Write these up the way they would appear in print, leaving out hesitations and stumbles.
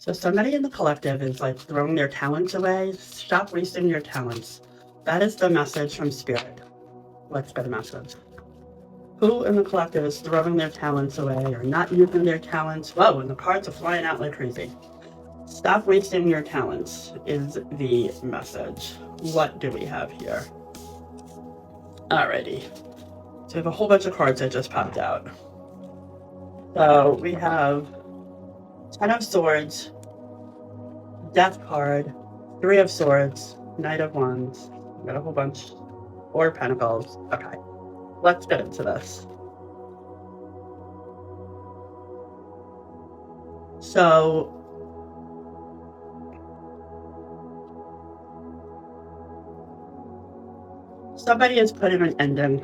So somebody in the collective is like throwing their talents away. Stop wasting your talents. That is the message from Spirit. Let's get a message. Who in the collective is throwing their talents away or not using their talents? Whoa, and the cards are flying out like crazy. Stop wasting your talents is the message. What do we have here? Alrighty. So we have a whole bunch of cards that just popped out. So we have Ten of Swords, Death card, Three of Swords, Knight of Wands. We got a whole bunch. Four of Pentacles. Okay. Let's get into this. So somebody is putting an ending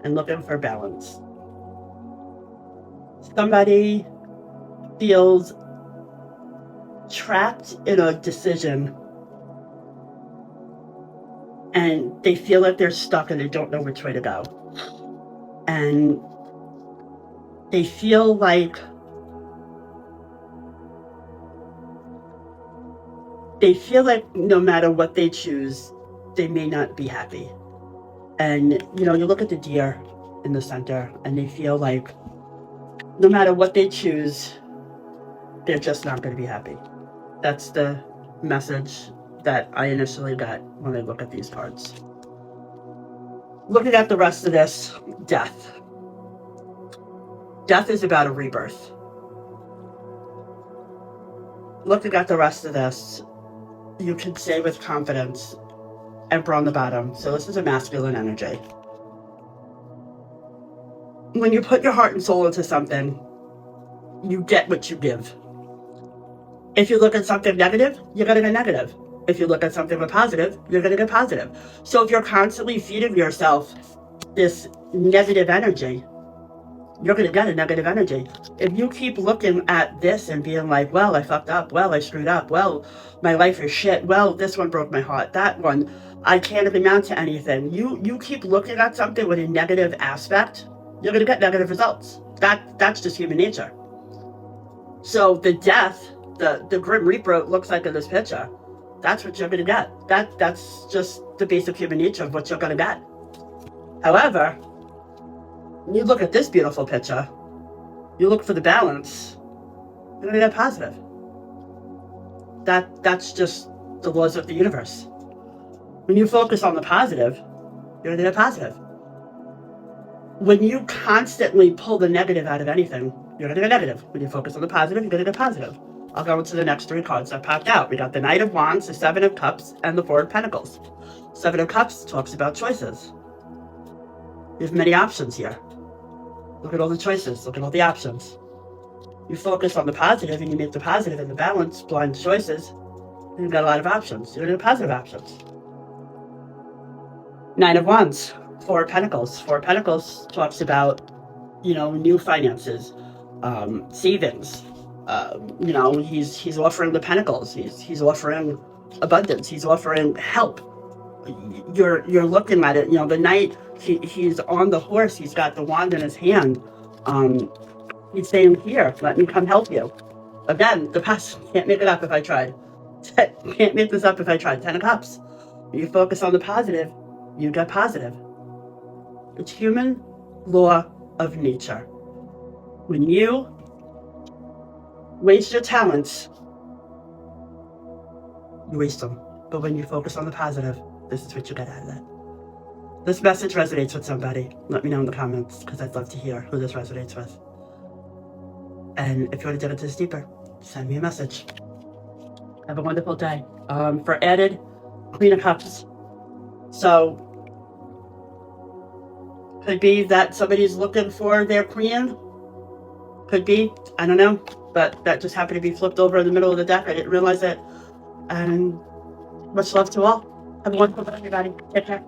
and looking for balance. Somebody feels trapped in a decision and they feel like they're stuck and they don't know which way to go. And they feel like no matter what they choose, they may not be happy. And, you look at the deer in the center and they feel like no matter what they choose, they're just not going to be happy. That's the message that I initially got when I look at these cards. Looking at the rest of this, death. Death is about a rebirth. Looking at the rest of this, you can say with confidence, Emperor on the bottom. So this is a masculine energy. When you put your heart and soul into something, you get what you give. If you look at something negative, you're going to get negative. If you look at something with positive, you're going to get positive. So if you're constantly feeding yourself this negative energy, you're going to get a negative energy. If you keep looking at this and being like, well, I fucked up. Well, I screwed up. Well, my life is shit. Well, this one broke my heart. That one, I can't amount to anything. You keep looking at something with a negative aspect, you're going to get negative results. That's just human nature. So the death, the Grim Reaper looks like in this picture, that's what you're going to get. That's just the basic human nature of what you're going to get. However, when you look at this beautiful picture, you look for the balance, you're going to get positive. That's just the laws of the universe. When you focus on the positive, you're going to get positive. When you constantly pull the negative out of anything, you're going to get negative. When you focus on the positive, you're going to get positive. I'll go into the next three cards that popped out. We got the Knight of Wands, the Seven of Cups, and the Four of Pentacles. Seven of Cups talks about choices. You have many options here. Look at all the choices. Look at all the options. You focus on the positive and you make the positive and the balance, blind choices, and you've got a lot of options. You're going to have positive options. Nine of Wands, Four of Pentacles. Four of Pentacles talks about, new finances, savings. He's offering the pentacles. He's offering abundance. He's offering help. You're looking at it. The knight. He's on the horse. He's got the wand in his hand. He's saying, "Here, let me come help you." Again, the past can't make it up if I tried. Can't make this up if I tried. Ten of Cups. When you focus on the positive, you get positive. It's human law of nature. When you waste your talents, you waste them. But when you focus on the positive, this is what you get out of it. This message resonates with somebody. Let me know in the comments, because I'd love to hear who this resonates with. And if you want to dig into this deeper, send me a message. Have a wonderful day. For added, Queen of Cups. So, could be that somebody's looking for their queen. Could be, I don't know. But that just happened to be flipped over in the middle of the deck. I didn't realize it. And much love to all. Have a wonderful day, everybody. Take care.